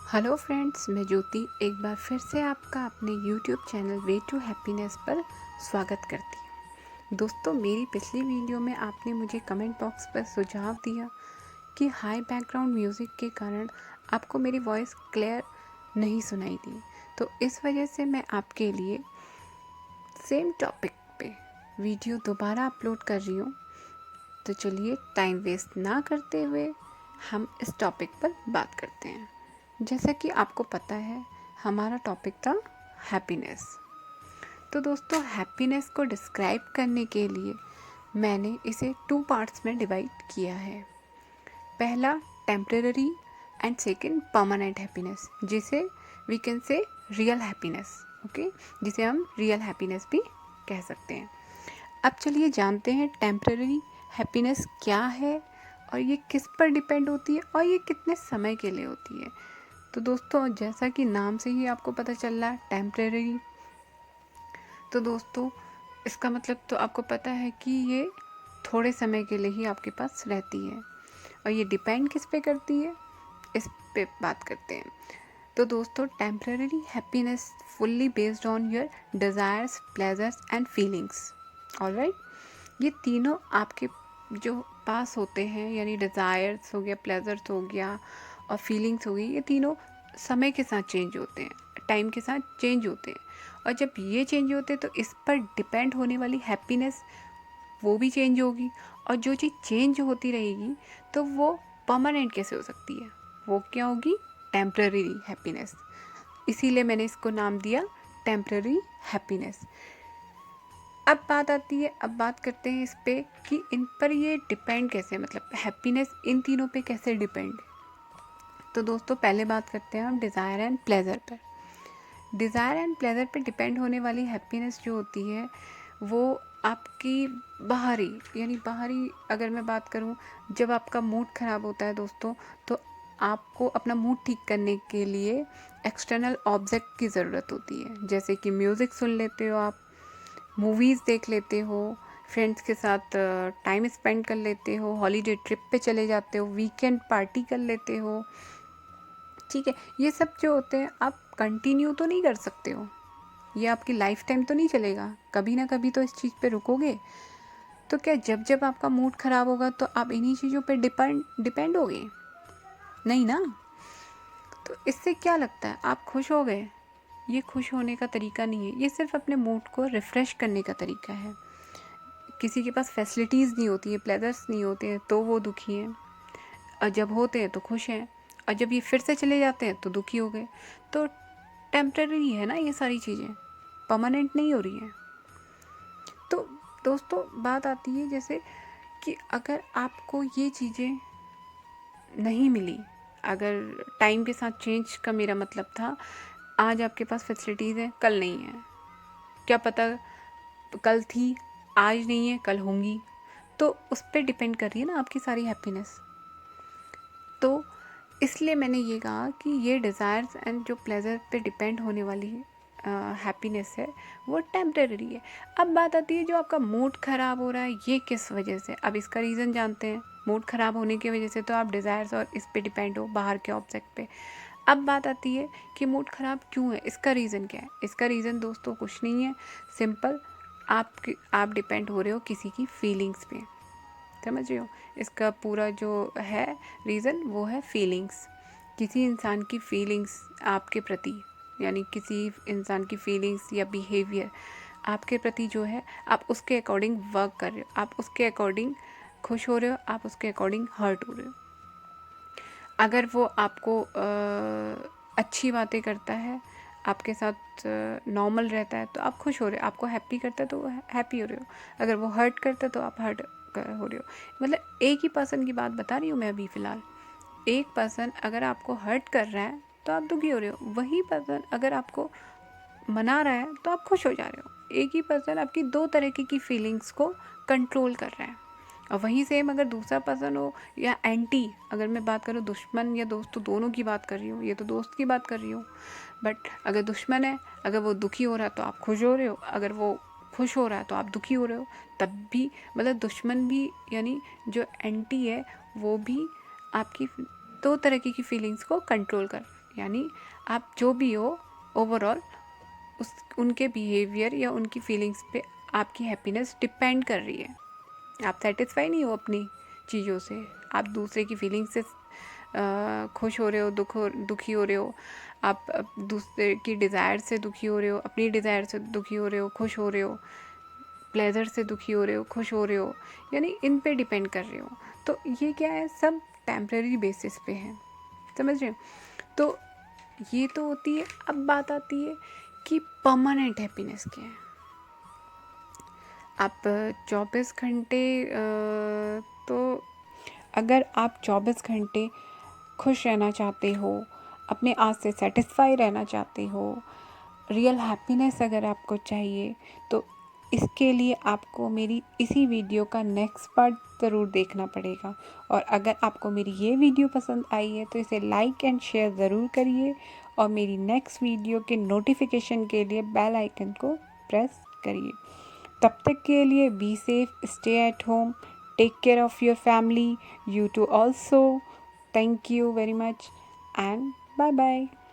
Hello friends, मैं ज्योति एक बार फिर से आपका अपने YouTube channel way to happiness पर स्वागत करती हूँ। दोस्तों, मेरी पिछली वीडियो में आपने मुझे कमेंट बॉक्स पर सुझाव दिया कि हाई बैकग्राउंड म्यूज़िक के कारण आपको मेरी वॉइस क्लियर नहीं सुनाई दी, तो इस वजह से मैं आपके लिए सेम टॉपिक पे वीडियो दोबारा अपलोड कर रही हूँ। तो चलिए टाइम वेस्ट ना करते हुए हम इस टॉपिक पर बात करते हैं। जैसा कि आपको पता है, हमारा टॉपिक था हैप्पीनेस। तो दोस्तों, हैप्पीनेस को डिस्क्राइब करने के लिए मैंने इसे 2 पार्ट्स में डिवाइड किया है। पहला temporary and second permanent happiness, जिसे we can say real happiness, okay, जिसे हम रियल हैप्पीनेस भी कह सकते हैं। अब चलिए जानते हैं टेम्परेरी हैप्पीनेस क्या है और ये किस पर डिपेंड होती है और ये कितने समय के लिए होती है। तो दोस्तों, जैसा कि नाम से ही आपको पता चल रहा है टेम्परेरी, तो दोस्तों इसका मतलब तो आपको पता है कि ये थोड़े समय के लिए ही आपके पास रहती है। और ये डिपेंड किस पे करती है, इस पे बात करते हैं। तो दोस्तों, temporary happiness fully based on your desires, pleasures and feelings. Alright, ये तीनों आपके जो पास होते हैं, यानी डिज़ायर्स हो गया, प्लेजर्स हो गया और फीलिंग्स हो गई, ये तीनों समय के साथ चेंज होते हैं, टाइम के साथ चेंज होते हैं। और जब ये चेंज होते हैं तो इस पर डिपेंड होने वाली हैप्पीनेस वो भी चेंज होगी। और जो चीज़ चेंज होती रहेगी तो वो परमानेंट कैसे हो सकती है, वो क्या होगी, टेम्पररी हैप्पीनेस। इसीलिए मैंने इसको नाम दिया टेम्पररी हैप्पीनेस। अब बात आती है, अब बात करते हैं इस पे कि इन पर ये डिपेंड कैसे, मतलब हैप्पीनेस इन तीनों पे कैसे डिपेंड। तो दोस्तों, पहले बात करते हैं हम डिज़ायर एंड प्लेजर पर। डिज़ायर एंड प्लेजर पे डिपेंड होने वाली हैप्पीनेस जो होती है वो आपकी बाहरी, यानी बाहरी अगर मैं बात करूं, जब आपका मूड ख़राब होता है दोस्तों, तो आपको अपना मूड ठीक करने के लिए एक्सटर्नल ऑब्जेक्ट की ज़रूरत होती है। जैसे कि म्यूज़िक सुन लेते हो आप, मूवीज़ देख लेते हो, फ्रेंड्स के साथ टाइम स्पेंड कर लेते हो, हॉलीडे ट्रिप पे चले जाते हो, वीकेंड पार्टी कर लेते हो। ठीक है, ये सब जो होते हैं आप कंटिन्यू तो नहीं कर सकते हो, ये आपकी लाइफ टाइम तो नहीं चलेगा, कभी ना कभी तो इस चीज़ पे रुकोगे। तो क्या जब जब आपका मूड ख़राब होगा तो आप इन्हीं चीज़ों पे डिपेंड होगे? नहीं ना। तो इससे क्या लगता है, आप खुश हो गए, ये खुश होने का तरीका नहीं है, ये सिर्फ अपने मूड को रिफ़्रेश करने का तरीका है। किसी के पास फैसिलिटीज़ नहीं होती है, प्लेजर्स नहीं होते हैं, तो वो दुखी हैं, और जब होते हैं तो खुश हैं, और जब ये फिर से चले जाते हैं तो दुखी हो गए। तो टेम्परेरी है ना, ये सारी चीज़ें परमानेंट नहीं हो रही हैं। तो दोस्तों, बात आती है जैसे कि अगर आपको ये चीज़ें नहीं मिली, अगर टाइम के साथ चेंज का मेरा मतलब था, आज आपके पास फैसिलिटीज़ हैं, कल नहीं है, क्या पता कल थी, आज नहीं है, कल होंगी, तो उस पर डिपेंड कर रही है ना आपकी सारी हैप्पीनेस। तो इसलिए मैंने ये कहा कि ये डिज़ायर्स एंड जो प्लेजर पे डिपेंड होने वाली हैप्पीनेस है वो टेम्परेरी है। अब बात आती है जो आपका मूड ख़राब हो रहा है, ये किस वजह से। अब इसका रीज़न जानते हैं, मूड ख़राब होने की वजह से तो आप डिज़ायर्स और इस पे डिपेंड हो, बाहर के ऑब्जेक्ट पे। अब बात आती है कि मूड ख़राब क्यों है, इसका रीज़न क्या है। इसका रीज़न दोस्तों कुछ नहीं है, सिंपल, आप डिपेंड हो रहे हो किसी की फीलिंग्स पे, समझ रहे हो। इसका पूरा जो है रीज़न वो है फीलिंग्स, किसी इंसान की फीलिंग्स आपके प्रति, यानी किसी इंसान की फीलिंग्स या बिहेवियर आपके प्रति जो है, आप उसके अकॉर्डिंग वर्क कर रहे हो, आप उसके अकॉर्डिंग खुश हो रहे हो, आप उसके अकॉर्डिंग हर्ट हो रहे हो। अगर वो आपको अच्छी बातें करता है, आपके साथ नॉर्मल रहता है तो आप खुश हो रहे हो, आपको हैप्पी करता है तो हैप्पी हो रहे हो, अगर वो हर्ट करता है तो आप हर्ट हो रहे हो। मतलब एक ही पर्सन की बात बता रही हूँ मैं अभी फ़िलहाल। एक पर्सन अगर आपको हर्ट कर रहा है तो आप दुखी हो रहे हो, वही पर्सन अगर आपको मना रहा है तो आप खुश हो जा रहे हो। एक ही पर्सन आपकी 2 तरीके की फीलिंग्स को कंट्रोल कर रहा है। और वहीं सेम अगर दूसरा पर्सन हो या एंटी, अगर मैं बात करूँ दुश्मन या दोस्त, तो दोनों की बात कर रही हूँ, ये तो दोस्त की बात कर रही हूँ। बट अगर दुश्मन है, अगर वो दुखी हो रहा है तो आप खुश हो रहे हो, अगर वो खुश हो रहा है तो आप दुखी हो रहे हो, तब भी मतलब दुश्मन भी, यानी जो एंटी है वो भी आपकी 2 तरह की फीलिंग्स को कंट्रोल कर, यानी आप जो भी हो ओवरऑल उस उनके बिहेवियर या उनकी फीलिंग्स पे आपकी हैप्पीनेस डिपेंड कर रही है। आप सेटिस्फाई नहीं हो अपनी चीज़ों से, आप दूसरे की फीलिंग से खुश हो रहे हो, दुखी हो रहे हो, आप दूसरे की डिज़ायर से दुखी हो रहे हो, अपनी डिज़ायर से दुखी हो रहे हो, खुश हो रहे हो, प्लेजर से दुखी हो रहे हो, खुश हो रहे हो, यानी इन पे डिपेंड कर रहे हो। तो ये क्या है, सब टेम्परेरी बेसिस पे है, समझ रहे हो। तो ये तो होती है। अब बात आती है कि परमानेंट हैप्पीनेस क्या है। आप 24 घंटे तो अगर आप 24 घंटे खुश रहना चाहते हो, अपने आप से सेटिस्फाई रहना चाहते हो, रियल हैप्पीनेस अगर आपको चाहिए, तो इसके लिए आपको मेरी इसी वीडियो का नेक्स्ट पार्ट ज़रूर देखना पड़ेगा। और अगर आपको मेरी ये वीडियो पसंद आई है तो इसे लाइक एंड शेयर ज़रूर करिए और मेरी नेक्स्ट वीडियो के नोटिफिकेशन के लिए बेल आइकन को प्रेस करिए। तब तक के लिए be safe, stay at home, take care of your family, you too also. Thank you very much and bye bye.